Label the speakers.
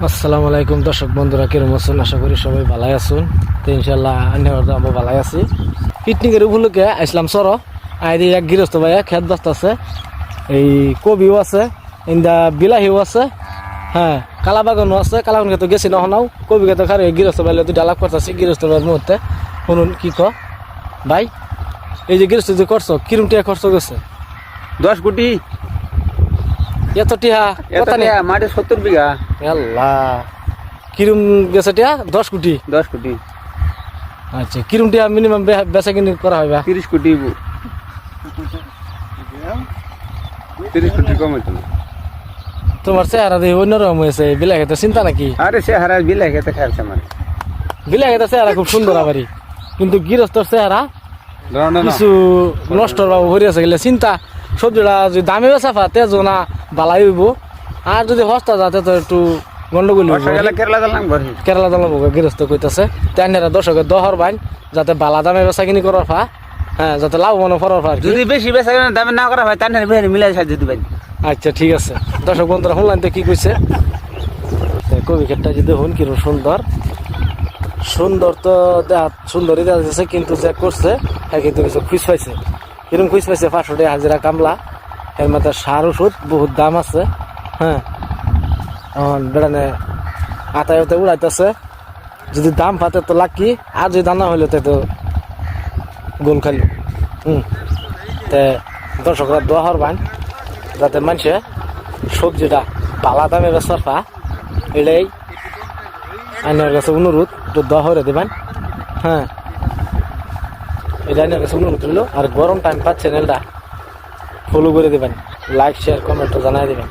Speaker 1: আসসালামু আলাইকুম দর্শক বন্ধুরা, কিরম আছেন? আশা করি সবাই ভালাই আছেন। তো ইনশাল্লাহ আমরা ভালাই আছি। পিকনিকের উপলক্ষে আসলাম সর আইদি এক গৃহস্থ ভাইয়া খেত বাস্ত আছে, এই কবিও আছে, ইন্দা বিলাহিও আছে, হ্যাঁ কালাবাগানও আছে। কালাবাগান খেতে গেছি না হনাও, কবি খেতে খারে গৃহস্থ ভাইলে দুইটা লাভ করতেছি। গৃহস্থ ভাইয়ের মুহূর্তে শুনুন কি ভাই, এই যে গৃহস্থ যে করছো কিরম টিয়া খরচ গেছে?
Speaker 2: 10 কোটি।
Speaker 1: এত টিহা
Speaker 2: মাঠে 70 বিঘা।
Speaker 1: আল্লাহ, কিরম গেছে টিয়া? 10 কোটি।
Speaker 2: 10 কোটি।
Speaker 1: আচ্ছা, কিরম টিয়া মিনিমাম বেচা কিনি করা হয়?
Speaker 2: 30 কোটি। 30 কোটি কম হইতো না।
Speaker 1: তোমার চেহারা দিয়ে অন্যরকম হয়েছে, বিলাই খেতে চিন্তা নাকি?
Speaker 2: আরে চেহারা বিলাই খেতে খাইছে আমার।
Speaker 1: বিলাই খেতে চেহারা খুব সুন্দর আবারই, কিন্তু গৃহস্থর চেহারা কিছু নষ্ট হয়ে আছে গেলে চিন্তা। সবজিটা যদি দামে বেচাফা তেজ না বালাই হইব, আর যদি সস্তা যাতে তো একটু গন্ডগোল কেরালা দাম গৃহস্থ কইতেছে। তাইনারা দর্শকের দহর বাইন যাতে বালা দামে বেচা কিনি করার ফা, হ্যাঁ যাতে লাভ মনে করার ফা।
Speaker 2: যদি বেশি বেচা দামে না করা হয় তাই মিলাই সাহায্য দিবেন।
Speaker 1: আচ্ছা ঠিক আছে। দর্শক বন্ধুরা শুনলেন তো কি কইছে? কবি ক্ষেতটা যদি হন কিরম সুন্দর সুন্দর, তো দেখা সুন্দরই দেখা যাচ্ছে, কিন্তু যে করছে হ্যাঁ কিন্তু কিছু খুঁজ পাইছে। কিরম খুঁজ পাইছে? 500 টাকা হাজিরা কামলা, এর মাথায় সার ওষুধ বহুত দাম আছে। হ্যাঁ বেড়ানে আতায়তে উড়াইতেছে, যদি দাম পাতে তো লাকি, আর যদি দানা হইলে তো গোল খালি। তে দর্শকরা দোয়া হরবান যাতে মানুষে সবজিটা পালা দামে বেচার পা, এটাই আইনের কাছে অনুরোধ, একটু দোয়া হরে দেবেন। হ্যাঁ এটা আইনের কাছে অনুরোধ রইল। আর গরম টাইম পাচ্ছে চ্যানেলটা ফলো করে দেবেন, লাইক শেয়ার কমেন্ট জানাই দেবেন।